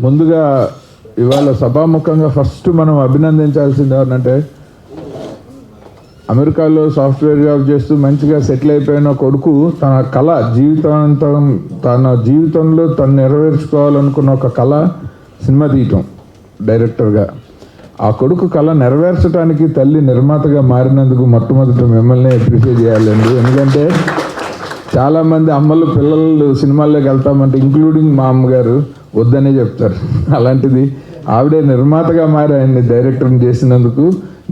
ముందుగా ఇవాళ సభాముఖంగా ఫస్ట్ మనం అభినందించాల్సింది ఎవరంటే అమెరికాలో సాఫ్ట్వేర్ జాబ్ చేస్తూ మంచిగా సెటిల్ అయిపోయిన కొడుకు తన కళ తన జీవితంలో తను నెరవేర్చుకోవాలనుకున్న ఒక కళ సినిమా తీయటం డైరెక్టర్గా. ఆ కొడుకు కళ నెరవేర్చడానికి తల్లి నిర్మాతగా మారినందుకు మొట్టమొదటి మిమ్మల్ని అప్రిషియేట్ చేయాలండి. ఎందుకంటే చాలామంది అమ్మలు పిల్లలు సినిమాల్లోకి వెళ్తామంటే ఇంక్లూడింగ్ మా అమ్మగారు వద్దనే చెప్తారు. అలాంటిది ఆవిడే నిర్మాతగా మారి ఆయన్ని డైరెక్టర్ని చేసినందుకు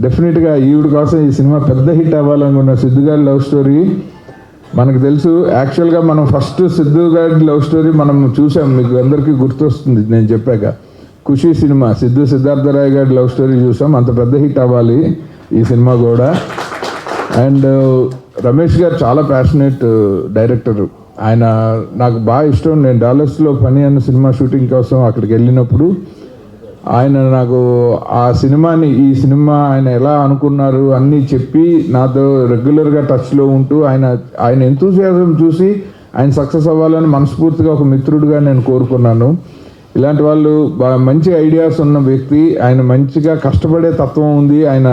డెఫినెట్గా ఈవిడ కోసం ఈ సినిమా పెద్ద హిట్ అవ్వాలనుకున్న సిద్ధుగారి లవ్ స్టోరీ మనకు తెలుసు. యాక్చువల్గా మనం ఫస్ట్ సిద్ధుగారి లవ్ స్టోరీ మనం చూసాం, మీకు అందరికీ గుర్తొస్తుంది నేను చెప్పాక. ఖుషి సినిమా సిద్ధార్థరాయ్ గారి లవ్ స్టోరీ చూసాం. అంత పెద్ద హిట్ అవ్వాలి ఈ సినిమా కూడా. అండ్ రమేష్ గారు చాలా ప్యాషనేట్ డైరెక్టర్. ఆయన నాకు బాగా ఇష్టం. నేను డాలర్స్లో పని అన్న సినిమా షూటింగ్ కోసం అక్కడికి వెళ్ళినప్పుడు ఆయన నాకు ఆ సినిమాని ఈ సినిమా ఆయన ఎలా అనుకున్నారు అన్నీ చెప్పి నాతో రెగ్యులర్గా టచ్లో ఉంటూ ఆయన ఎంతూసియాజం చూసి ఆయన సక్సెస్ అవ్వాలని మనస్ఫూర్తిగా ఒక మిత్రుడిగా నేను కోరుకున్నాను. ఇలాంటి వాళ్ళు మంచి ఐడియాస్ ఉన్న వ్యక్తి. ఆయన మంచిగా కష్టపడే తత్వం ఉంది. ఆయన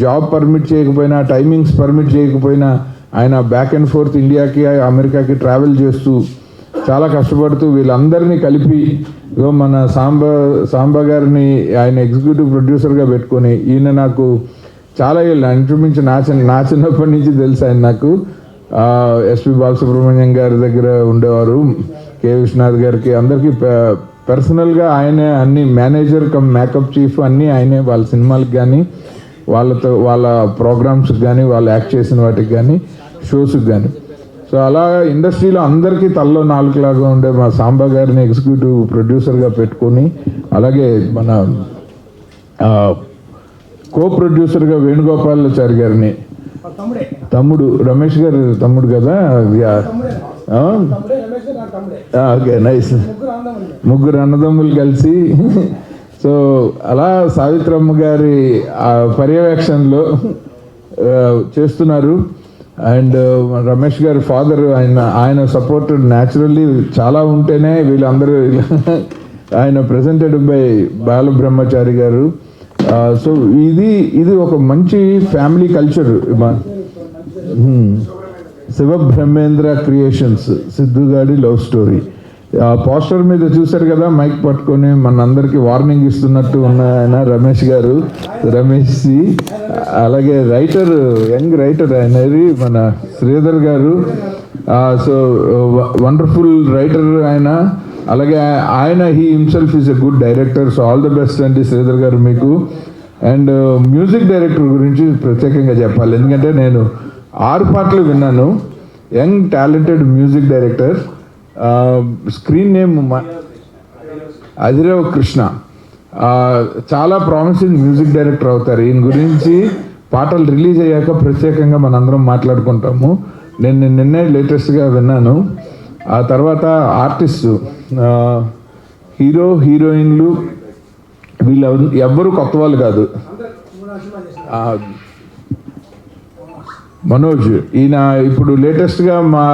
జాబ్ పర్మిట్ చేయకపోయినా, టైమింగ్స్ పర్మిట్ చేయకపోయినా ఆయన బ్యాక్ అండ్ ఫోర్త్ ఇండియాకి అమెరికాకి ట్రావెల్ చేస్తూ చాలా కష్టపడుతూ వీళ్ళందరినీ కలిపి మన సాంబా గారిని ఆయన ఎగ్జిక్యూటివ్ ప్రొడ్యూసర్గా పెట్టుకొని ఈయన నాకు చాలా ఏళ్ళు ఇంచుమించు నా చిన్నప్పటి నుంచి తెలుసు ఆయన నాకు. ఎస్పి బాలసుబ్రహ్మణ్యం గారి దగ్గర ఉండేవారు, కె విశ్వనాథ్ గారికి అందరికీ పర్సనల్గా ఆయనే అన్ని మేనేజర్ కమ్ మేకప్ చీఫ్ అన్నీ ఆయనే. వాళ్ళ సినిమాలకు కానీ వాళ్ళ ప్రోగ్రామ్స్కి కానీ వాళ్ళు యాక్ట్ చేసిన వాటికి కానీ షోస్కి కానీ. సో అలా ఇండస్ట్రీలో అందరికీ తల్లో నాలుగులాగా ఉండే మా సాంబా గారిని ఎగ్జిక్యూటివ్ ప్రొడ్యూసర్గా పెట్టుకొని, అలాగే మన కో ప్రొడ్యూసర్గా వేణుగోపాలాచారి గారిని, తమ్ముడు రమేష్ గారు తమ్ముడు కదా. Okay, nice. ముగ్గురు అన్నదమ్ములు కలిసి సో అలా సావిత్రమ్మ గారి పర్యవేక్షణలో చేస్తున్నారు. అండ్ రమేష్ గారి ఫాదర్ ఆయన సపోర్ట్ న్యాచురల్లీ చాలా ఉంటేనే వీళ్ళందరూ ఆయన ప్రెజెంటెడ్ బై బాలబ్రహ్మచారి గారు. సో ఇది ఒక మంచి ఫ్యామిలీ కల్చర్. శివబ్రహ్మేంద్ర క్రియేషన్స్ సిద్ధుగాడి లవ్ స్టోరీ. పోస్టర్ మీద చూశారు కదా, మైక్ పట్టుకొని మనందరికీ వార్నింగ్ ఇస్తున్నట్టు ఉన్న ఆయన రమేష్ సి. అలాగే రైటర్, యంగ్ రైటర్ ఆయనది మన శ్రీధర్ గారు. సో వండర్ఫుల్ రైటర్ ఆయన. అలాగే he himself is a good director. So all the best అండి శ్రీధర్ గారు మీకు. అండ్ మ్యూజిక్ డైరెక్టర్ గురించి ప్రత్యేకంగా చెప్పాలి, ఎందుకంటే నేను 6 పాటలు విన్నాను. Young talented music director. Screen name Adirav Krishna. చాలా ప్రామిసింగ్ మ్యూజిక్ డైరెక్టర్ అవుతారు. ఈయన గురించి పాటలు రిలీజ్ అయ్యాక ప్రత్యేకంగా మనందరం మాట్లాడుకుంటాము. నేను నిన్నే లేటెస్ట్గా విన్నాను. ఆ తర్వాత ఆర్టిస్టు, హీరో హీరోయిన్లు వీళ్ళు ఎవ్వరూ కొత్త వాళ్ళు కాదు. మనోజ్ ఈయన ఇప్పుడు లేటెస్ట్గా మా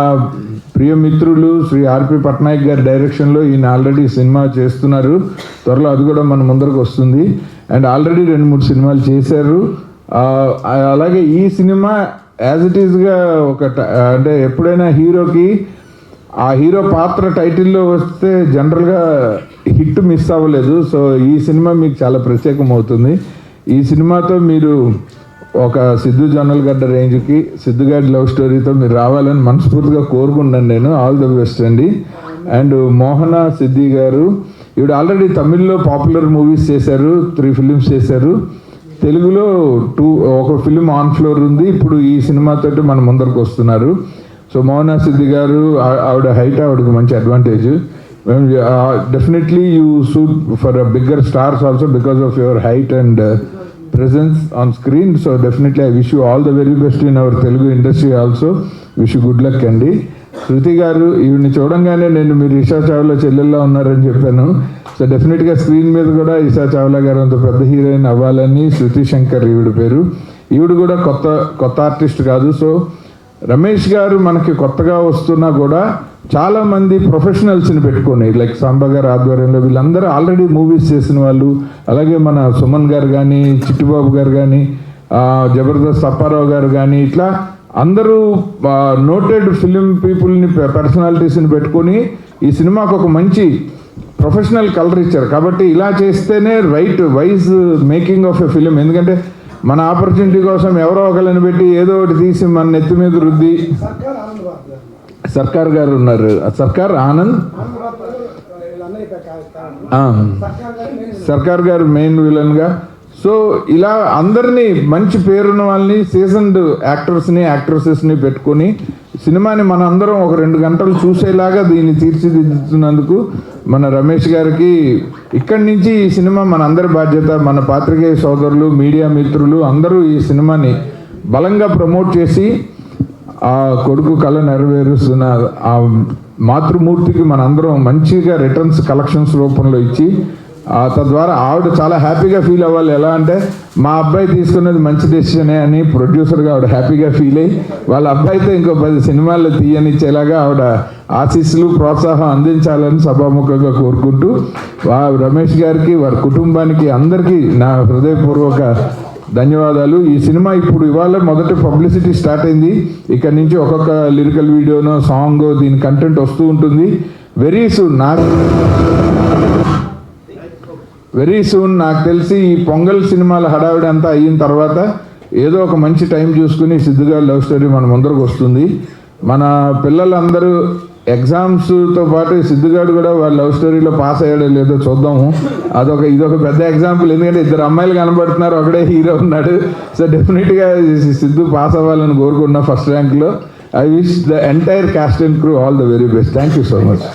ప్రియమిత్రులు శ్రీ ఆర్పి పట్నాయక్ గారి డైరెక్షన్లో ఈయన ఆల్రెడీ సినిమా చేస్తున్నారు. త్వరలో అది కూడా మన ముందరకు వస్తుంది. అండ్ ఆల్రెడీ 2-3 సినిమాలు చేశారు. అలాగే ఈ సినిమా యాజ్ ఇట్ ఈస్గా అంటే ఎప్పుడైనా హీరోకి ఆ హీరో పాత్ర టైటిల్లో వస్తే జనరల్గా హిట్ మిస్ అవ్వలేదు. సో ఈ సినిమా మీకు చాలా ప్రత్యేకం అవుతుంది. ఈ సినిమాతో మీరు ఒక సిద్ధు జొన్నలగడ్డ రేంజ్కి, సిద్ధుగాడి లవ్ స్టోరీతో మీరు రావాలని మనస్ఫూర్తిగా కోరుకుంటాను నేను. ఆల్ ది బెస్ట్ అండి. అండ్ మోహన సిద్ధి గారు, ఈవిడ ఆల్రెడీ తమిళ్లో పాపులర్ మూవీస్ చేశారు, 3 ఫిలిమ్స్ చేశారు. తెలుగులో ఒక ఫిలిం ఆన్ ఫ్లోర్ ఉంది. ఇప్పుడు ఈ సినిమాతోటి మన ముందరకు వస్తున్నారు. సో మోహన సిద్ధి గారు, ఆవిడ హైట్, ఆవిడకి మంచి advantage. Definitely you suit for bigger stars also because of your height and presence on screen. So definitely I wish you all the very best in our Telugu industry also. Wish you good luck అండి. శృతి గారు, ఈవిని చూడంగానే నేను మీరు ఇషా చావ్లా చెల్లెల్లో ఉన్నారని చెప్పాను. So డెఫినెట్గా screen మీద కూడా ఇషా చావ్లా గారు అంత పెద్ద హీరోయిన్ అవ్వాలని. శృతి శంకర్ ఈవిడ పేరు. ఈవిడ కూడా కొత్త ఆర్టిస్ట్ కాదు. సో రమేష్ గారు మనకి కొత్తగా వస్తున్నా కూడా చాలామంది ప్రొఫెషనల్స్ని పెట్టుకొని లైక్ సాంబా గారు ఆధ్వర్యంలో వీళ్ళందరూ ఆల్రెడీ మూవీస్ చేసిన వాళ్ళు, అలాగే మన సుమన్ గారు కానీ, చిట్టుబాబు గారు కానీ, జబర్దస్త్ అప్పారావు గారు కానీ, ఇట్లా అందరూ నోటెడ్ ఫిలిం పీపుల్ని పర్సనాలిటీస్ని పెట్టుకొని ఈ సినిమాకు ఒక మంచి ప్రొఫెషనల్ కలర్ ఇచ్చారు. కాబట్టి ఇలా చేస్తేనే right wise making of a film. ఎందుకంటే మన ఆపర్చునిటీ కోసం ఎవరో ఒకరిని పెట్టి ఏదో ఒకటి తీసి మన నెత్తి మీద రుద్ది, సర్కార్ గారు ఉన్నారు, సర్కార్ ఆనంద్, సర్కార్ గారు మెయిన్ విలన్గా. సో ఇలా అందరినీ మంచి పేరున్న వాళ్ళని, సీజన్డ్ యాక్టర్స్ని యాక్ట్రసెస్ని పెట్టుకొని సినిమాని మన అందరం ఒక 2 గంటలు చూసేలాగా దీన్ని తీర్చిదిద్దుతున్నందుకు మన రమేష్ గారికి ఇక్కడి నుంచి ఈ సినిమా మన అందరి బాధ్యత. మన పాత్రికేయ సోదరులు, మీడియా మిత్రులు అందరూ ఈ సినిమాని బలంగా ప్రమోట్ చేసి ఆ కొడుకు కళ నెరవేరుస్తున్న ఆ మాతృమూర్తికి మనందరం మంచిగా రిటర్న్స్ కలెక్షన్స్ రూపంలో ఇచ్చి తద్వారా ఆవిడ చాలా హ్యాపీగా ఫీల్ అవ్వాలి. ఎలా అంటే మా అబ్బాయి తీసుకున్నది మంచి డెసిషనే అని ప్రొడ్యూసర్గా ఆవిడ హ్యాపీగా ఫీల్ అయ్యి వాళ్ళ అబ్బాయితో ఇంకో 10 సినిమాల్లో తీయనిచ్చేలాగా ఆవిడ ఆశీస్సులు, ప్రోత్సాహం అందించాలని సభాముఖంగా కోరుకుంటూ రమేష్ గారికి, వారి కుటుంబానికి అందరికీ నా హృదయపూర్వక ధన్యవాదాలు. ఈ సినిమా ఇప్పుడు ఇవాళ మొదటి పబ్లిసిటీ స్టార్ట్ అయింది. ఇక్కడ నుంచి ఒక్కొక్క లిరికల్ వీడియోనో సాంగ్ దీని కంటెంట్ వస్తూ ఉంటుంది. వెరీ సూన్ నాకు తెలిసి ఈ పొంగల్ సినిమాల హడావిడి అంతా అయిన తర్వాత ఏదో ఒక మంచి టైం చూసుకుని సిద్ధుగారి లవ్ స్టోరీ మన ముందరకు వస్తుంది. మన పిల్లలందరూ ఎగ్జామ్స్తో పాటు సిద్ధుగాడు కూడా వాళ్ళ లవ్ స్టోరీలో పాస్ అయ్యాడో లేదో చూద్దాము. ఇదొక పెద్ద ఎగ్జాంపుల్. ఎందుకంటే 2 అమ్మాయిలు కనబడుతున్నారు, ఒకడే హీరో ఉన్నాడు. సో డెఫినెట్గా సిద్ధు పాస్ అవ్వాలని కోరుకున్నా ఫస్ట్ ర్యాంక్లో. I wish the entire cast and crew all the very best. Thank you so much.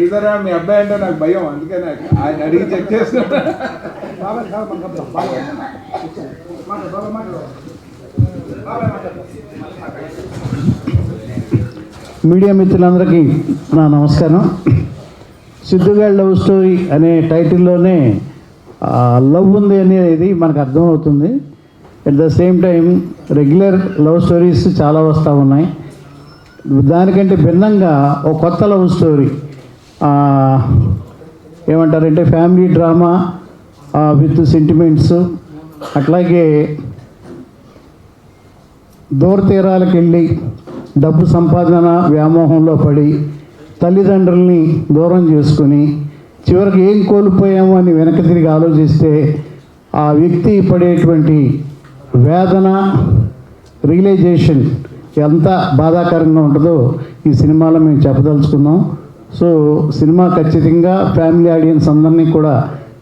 ఇదరా మీ అబ్బాయి అంటే నాకు భయం, అందుకే నాకు ఆయన అడిగి చెక్ చేస్తున్నా. మీడియా మిత్రులందరికీ నా నమస్కారం. సిద్ధుగాడి లవ్ స్టోరీ అనే టైటిల్లోనే లవ్ ఉంది అనేది మనకు అర్థమవుతుంది. At the same time regular love stories చాలా వస్తూ ఉన్నాయి. దానికంటే భిన్నంగా ఒక కొత్త లవ్ స్టోరీ, ఏమంటారంటే ఫ్యామిలీ డ్రామా విత్ సెంటిమెంట్స్, అట్లాగే దూర తీరాలకు వెళ్ళి డబ్బు సంపాదన వ్యామోహంలో పడి తల్లిదండ్రుల్ని దూరం చేసుకుని చివరికి ఏం కోల్పోయామో అని వెనక్కి తిరిగి ఆలోచిస్తే ఆ వ్యక్తి పడేటువంటి వేదన, రియలైజేషన్ ఎంత బాధాకరంగా ఉంటుందో ఈ సినిమాలో మేము చెప్పదలుచుకున్నాం. సో సినిమా ఖచ్చితంగా ఫ్యామిలీ ఆడియన్స్ అందరినీ కూడా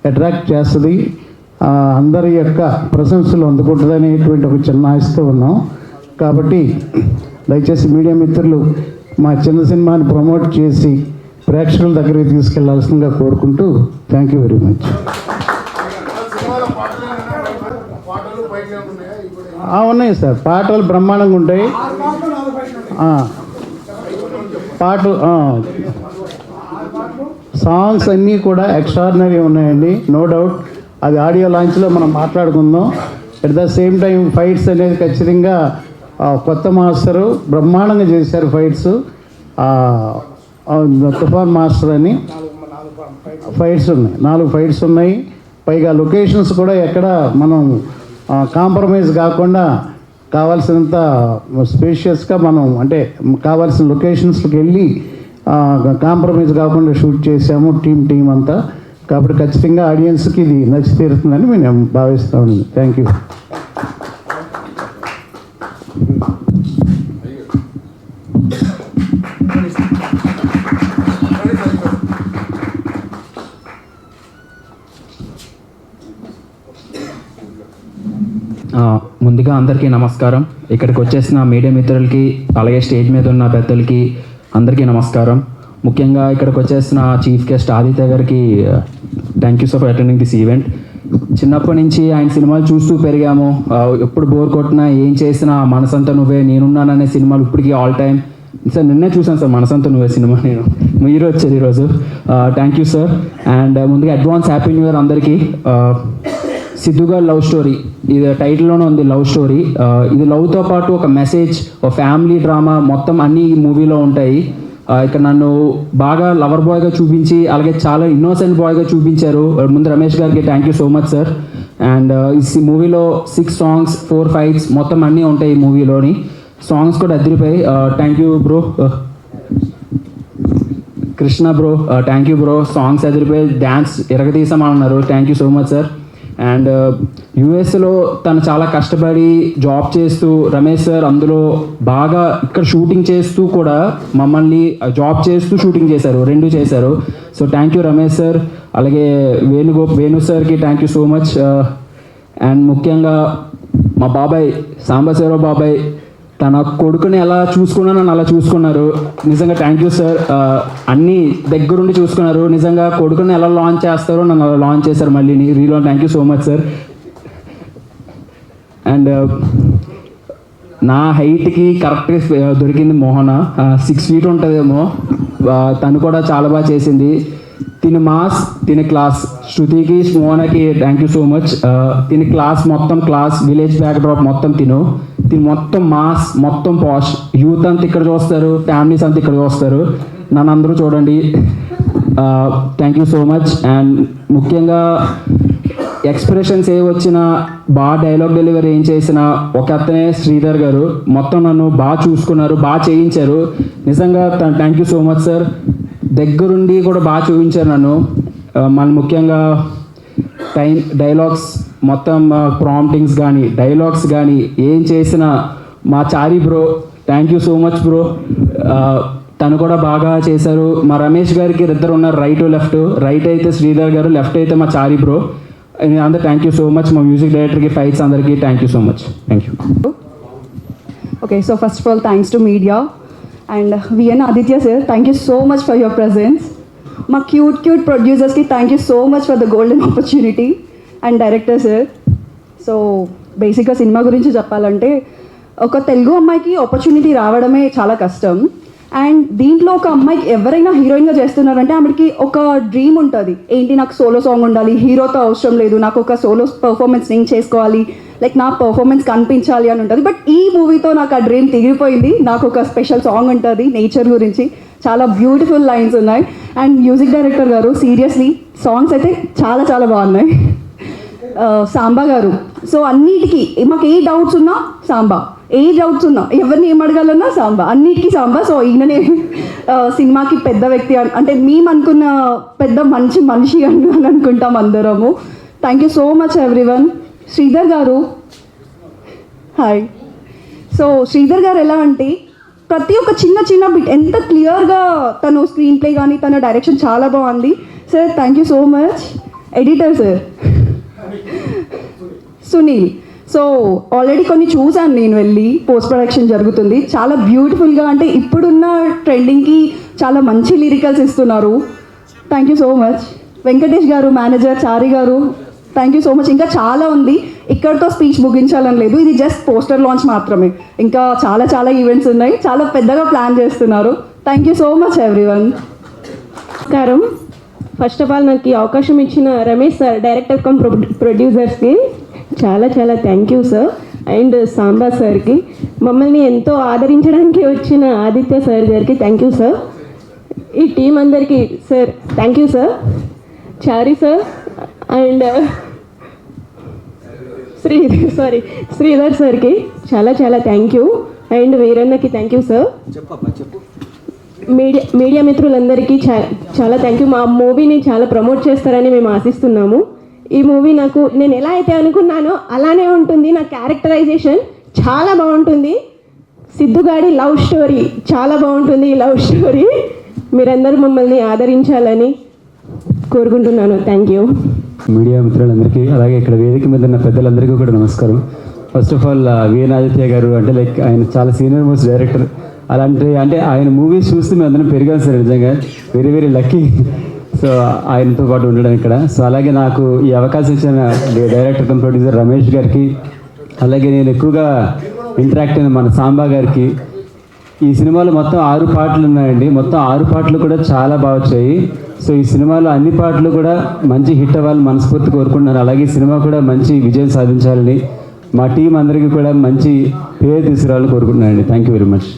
అట్రాక్ట్ చేస్తుంది, అందరి యొక్క ప్రశంసలు అందుకుంటుంది అనేటువంటి ఒక చిన్న ఆశతో ఉన్నాం. కాబట్టి దయచేసి మీడియా మిత్రులు మా చిన్న సినిమాని ప్రమోట్ చేసి ప్రేక్షకుల దగ్గరికి తీసుకెళ్లాల్సిందిగా కోరుకుంటూ థ్యాంక్ యూ వెరీ మచ్. ఉన్నాయి సార్, పాటలు బ్రహ్మాండంగా ఉంటాయి. పాటలు సాంగ్స్ అన్నీ కూడా ఎక్స్ట్రాడినరీ ఉన్నాయండి, నో డౌట్. అది ఆడియో లాంచ్లో మనం మాట్లాడుకుందాం. At the same time fights అనేది ఖచ్చితంగా కొత్త మాస్టరు బ్రహ్మాండంగా చేశారు ఫైట్స్. తుఫాన్ మాస్టర్ అని ఫైట్స్ ఉన్నాయి, 4 ఫైట్స్ ఉన్నాయి. పైగా లొకేషన్స్ కూడా ఎక్కడ మనం కాంప్రమైజ్ కాకుండా కావాల్సినంత స్పేషియస్గా మనం అంటే కావాల్సిన లొకేషన్స్కి వెళ్ళి కాంప్రమైజ్ కాకుండా షూట్ చేసాము టీం అంతా. కాబట్టి ఖచ్చితంగా ఆడియన్స్కి ఇది నచ్చి తీరుతుందని మేము భావిస్తామండి. Thank you. ముందుగా అందరికీ నమస్కారం. ఇక్కడికి వచ్చేసిన మీడియా మిత్రులకి, అలాగే స్టేజ్ మీద ఉన్న పెద్దలకి అందరికీ నమస్కారం. ముఖ్యంగా ఇక్కడికి వచ్చేసిన చీఫ్ గెస్ట్ ఆదిత్య గారికి thank you so for attending this event. చిన్నప్పటి నుంచి ఆయన సినిమాలు చూస్తూ పెరిగాము. ఎప్పుడు బోర్ కొట్టినా, ఏం చేసినా మనసంతా నువ్వే, నేనున్నాననే సినిమాలు ఇప్పటికీ ఆల్ టైమ్. సార్ నిన్నే చూసాను సార్ మనసంతా నువ్వే సినిమా, మీరు వచ్చారు ఈరోజు. Thank you sir. అండ్ ముందుగా అడ్వాన్స్ హ్యాపీ న్యూ ఇయర్ అందరికీ. సిద్ధుగా లవ్ స్టోరీ, ఇది టైటిల్లోనే ఉంది లవ్ స్టోరీ. ఇది లవ్తో పాటు ఒక మెసేజ్, ఒక ఫ్యామిలీ డ్రామా మొత్తం అన్నీ ఈ మూవీలో ఉంటాయి. ఇక్కడ నన్ను బాగా లవర్ బాయ్గా చూపించి, అలాగే చాలా ఇన్నోసెంట్ బాయ్గా చూపించారు. ముందు రమేష్ గారికి thank you so much sir. And ఈ మూవీలో 6 సాంగ్స్, 4 ఫైట్స్ మొత్తం అన్నీ ఉంటాయి ఈ మూవీలోని. సాంగ్స్ కూడా అదిరిపోయి. Thank you bro Krishna bro, thank you bro. Songs అదిరిపోయి, డ్యాన్స్ ఎరగదీసామన్నారు. Thank you so much sir. And యూఎస్లో తను చాలా కష్టపడి జాబ్ చేస్తూ, రమేష్ సార్ అందులో బాగా ఇక్కడ షూటింగ్ చేస్తూ కూడా మమ్మల్ని జాబ్ చేస్తూ షూటింగ్ చేశారు, 2 చేశారు. So thank you Ramesh sir. అలాగే వేణు సార్కి thank you so much. And ముఖ్యంగా మా బాబాయ్ సాంబశివరావు బాబాయ్, తన కొడుకుని ఎలా చూసుకున్నా నన్ను అలా చూసుకున్నారు. నిజంగా థ్యాంక్ యూ సార్. అన్నీ దగ్గరుండి చూసుకున్నారు. నిజంగా కొడుకుని ఎలా లాంచ్ చేస్తారో నన్ను అలా లాంచ్ చేశారు మళ్ళీ రీలో. Thank you so much sir. And నా హైట్కి కరెక్ట్గా దొరికింది మోహన, 6 feet ఉంటుందేమో. తను కూడా చాలా బాగా చేసింది. తిని మాస్, తిని క్లాస్. శృతికి, మోహనకి థ్యాంక్ యూ సో మచ్. తిని క్లాస్, మొత్తం క్లాస్, విలేజ్ బ్యాక్డ్రాప్ మొత్తం తిని మొత్తం మాస్, మొత్తం పాష్. యూత్ అంతా ఇక్కడ చూస్తారు, ఫ్యామిలీస్ అంతా ఇక్కడ చూస్తారు. నన్ను అందరూ చూడండి. Thank you so much. And ముఖ్యంగా ఎక్స్ప్రెషన్స్ ఏ వచ్చినా, బాగా డైలాగ్ డెలివరీ ఏం చేసినా ఒక అతనే శ్రీధర్ గారు మొత్తం నన్ను బాగా చూసుకున్నారు, బాగా చేయించారు. నిజంగా thank you so much sir. దగ్గరుండి కూడా బాగా చూపించారు నన్ను. మళ్ళీ ముఖ్యంగా డైలాగ్స్ మొత్తం, ప్రాంప్టింగ్స్ కానీ, డైలాగ్స్ కానీ ఏం చేసినా మా Chari bro, thank you so much bro. తను కూడా బాగా చేశారు. మా రమేష్ గారికి 2 ఉన్నారు, రైట్ అయితే శ్రీధర్ గారు, లెఫ్ట్ అయితే మా చారి బ్రో. అందరు థ్యాంక్ యూ సో మచ్. మా మ్యూజిక్ డైరెక్టర్కి, ఫైట్స్ అందరికీ thank you so much. Thank you. Okay, so first of all, thanks to media and VN Aditya sir, thank you so much for your presence. My cute producers ki thank you so much for the golden opportunity and director sir. So బేసిక్గా cinema గురించి చెప్పాలంటే, ఒక తెలుగు అమ్మాయికి opportunity రావడమే చాలా కష్టం. And దీంట్లో ఒక అమ్మాయికి ఎవరైనా హీరోయిన్గా చేస్తున్నారంటే ఆమెకి ఒక డ్రీమ్ ఉంటుంది, ఏంటి నాకు సోలో సాంగ్ ఉండాలి, హీరోతో అవసరం లేదు, నాకు ఒక సోలో పర్ఫార్మెన్స్ నేను చేసుకోవాలి, లైక్ నా పర్ఫార్మెన్స్ కనిపించాలి అని ఉంటుంది. బట్ ఈ మూవీతో నాకు ఆ డ్రీమ్ తిరిగిపోయింది. నాకు ఒక స్పెషల్ సాంగ్ ఉంటుంది నేచర్ గురించి, చాలా బ్యూటిఫుల్ లైన్స్ ఉన్నాయి. అండ్ మ్యూజిక్ డైరెక్టర్ గారు సీరియస్లీ సాంగ్స్ అయితే చాలా చాలా బాగున్నాయి. సాంబా గారు, సో అన్నిటికీ మాకు ఏ డౌట్స్ ఉన్నా సాంబా, ఏ డౌట్స్ ఉన్నా, ఎవరిని ఏం అడగాలన్నా సాంబా, అన్నిటికీ సాంబా. సో ఈయననే సినిమాకి పెద్ద వ్యక్తి అంటే మేము అనుకున్న పెద్ద మంచి మనిషి అని అనుకుంటాం అందరము. Thank you so much everyone. Sridhar గారు, హాయ్. సో శ్రీధర్ గారు ఎలా అంటే ప్రతి ఒక్క చిన్న బిట్ ఎంత క్లియర్గా తను స్క్రీన్ ప్లే కానీ తన డైరెక్షన్ చాలా బాగుంది sir. Thank you so much. Editor sir Sunil. So already కొన్ని చూశాను నేను, వెళ్ళి పోస్ట్ ప్రొడక్షన్ జరుగుతుంది, చాలా బ్యూటిఫుల్గా, అంటే ఇప్పుడున్న ట్రెండింగ్కి చాలా మంచి లిరికల్స్ ఇస్తున్నారు. Thank you so much. Venkatesh గారు, మేనేజర్ చారి గారు, థ్యాంక్ యూ సో మచ్. ఇంకా చాలా ఉంది, ఇక్కడితో స్పీచ్ ముగించాలని లేదు, ఇది జస్ట్ పోస్టర్ లాంచ్ మాత్రమే. ఇంకా చాలా ఈవెంట్స్ ఉన్నాయి, చాలా పెద్దగా ప్లాన్ చేస్తున్నారు. Thank you so much everyone. నమస్కారం. ఫస్ట్ ఆఫ్ ఆల్ నాకు ఈ అవకాశం ఇచ్చిన రమేష్ సార్, డైరెక్టర్ కమ్ ప్రొడ్యూసర్స్కి చాలా thank you sir. And Samba సార్కి, మమ్మల్ని ఎంతో ఆదరించడానికి వచ్చిన ఆదిత్య సార్ గారికి థ్యాంక్ యూ సార్. ఈ టీం అందరికీ sir thank you sir. Chari sir and Sridhar సార్కి చాలా థ్యాంక్ యూ. అండ్ వీరన్నకి థ్యాంక్ యూ సార్. మీడియా మిత్రులందరికీ చాలా థ్యాంక్ యూ. మా మూవీని చాలా ప్రమోట్ చేస్తారని మేము ఆశిస్తున్నాము. ఈ మూవీ నాకు నేను ఎలా అయితే అనుకున్నానో అలానే ఉంటుంది. నా క్యారెక్టరైజేషన్ చాలా బాగుంటుంది. సిద్ధుగాడి లవ్ స్టోరీ చాలా బాగుంటుంది. ఈ లవ్ స్టోరీ మీరందరూ మమ్మల్ని ఆదరించాలని కోరుకుంటున్నాను. Thank you. మీడియా మిత్రులందరికీ, అలాగే ఇక్కడ వేదిక మీద ఉన్న పెద్దలందరికీ కూడా నమస్కారం. First of all V N Aditya garu అంటే లైక్ ఆయన చాలా సీనియర్ మోస్ట్ డైరెక్టర్. అలాంటి అంటే ఆయన మూవీస్ చూస్తూ మేము అందరం పెరిగాం సార్, నిజంగా వెరీ వెరీ లక్కీ. సో ఆయనతో పాటు ఉండడం ఇక్కడ. సో అలాగే నాకు ఈ అవకాశం ఇచ్చిన డైరెక్టర్ కమ్ ప్రొడ్యూసర్ రమేష్ గారికి, అలాగే నేను ఎక్కువగా ఇంటరాక్ట్ అయిన మన సాంబా గారికి. ఈ సినిమాలో మొత్తం 6 పాటలు ఉన్నాయండి. మొత్తం 6 పాటలు కూడా చాలా బాగా వచ్చాయి. సో ఈ సినిమాలో అన్ని పాటలు కూడా మంచి హిట్ అవ్వాలని మనస్ఫూర్తి కోరుకుంటున్నాను. అలాగే ఈ సినిమా కూడా మంచి విజయం సాధించాలని, మా టీం అందరికీ కూడా మంచి పేరు తీసుకురావాలని కోరుకుంటున్నానండి. Thank you very much.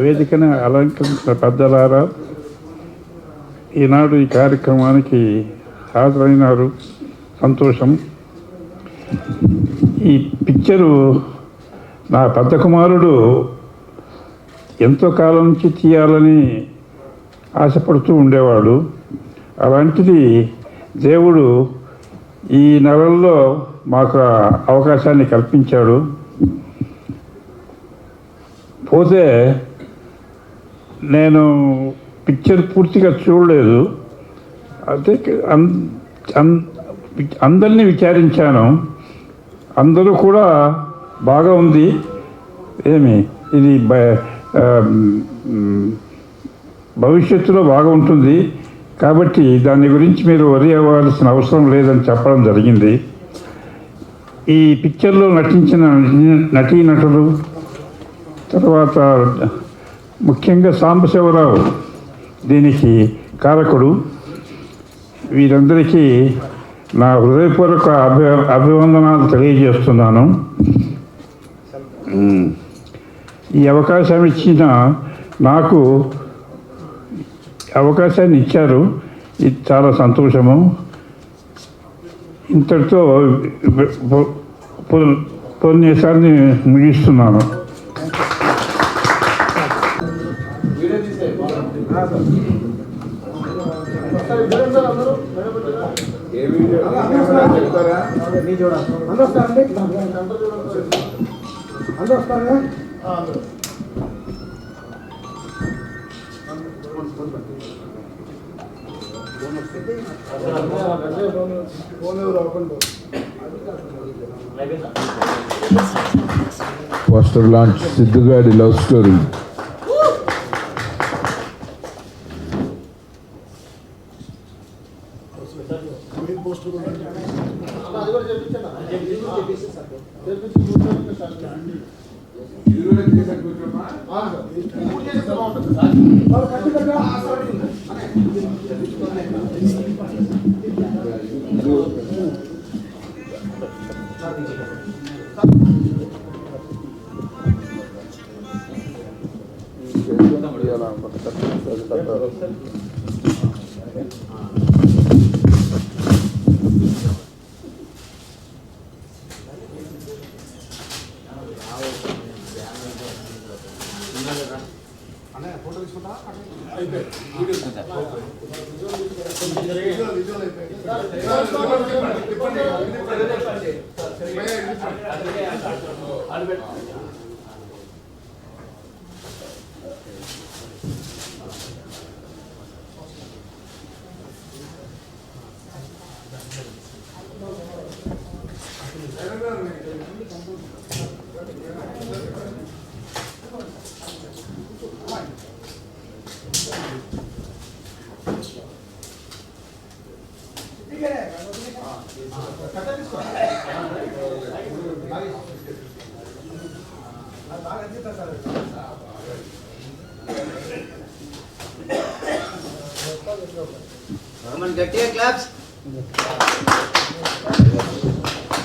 వేదికను అలంకరించిన పెద్దలారా, ఈనాడు ఈ కార్యక్రమానికి హాజరైనారు, సంతోషం. ఈ పిక్చరు నా పెద్ద కుమారుడు ఎంతో కాలం నుంచి తీయాలని ఆశపడుతూ ఉండేవాడు. అలాంటిది దేవుడు ఈ నెలల్లో మాకు అవకాశాన్ని కల్పించాడు. పోతే నేను పిక్చర్ పూర్తిగా చూడలేదు. అయితే అందరినీ విచారించాను, అందరూ కూడా బాగా ఉంది, ఏమి ఇది భవిష్యత్తులో బాగా ఉంటుంది కాబట్టి దాని గురించి మీరు వరి అవ్వాల్సిన అవసరం లేదని చెప్పడం జరిగింది. ఈ పిక్చర్లో నటించిన నటీనటులు, తర్వాత ముఖ్యంగా సాంబశివరావు దీనికి కారకుడు, వీరందరికీ నా హృదయపూర్వక అభివందనాలు తెలియజేస్తున్నాను. ఈ అవకాశం ఇచ్చిన నాకు అవకాశాన్ని ఇచ్చారు, ఇది చాలా సంతోషము. ఇంతటితో ఉపన్యాసాన్ని ముగిస్తున్నాను. పోస్టర్ లాంచ్ సిద్ధుగాడి లవ్ స్టోరీ.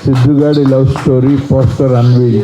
సిద్ధుగాడి లవ్ స్టోరీ పోస్టర్ అన్వీల్.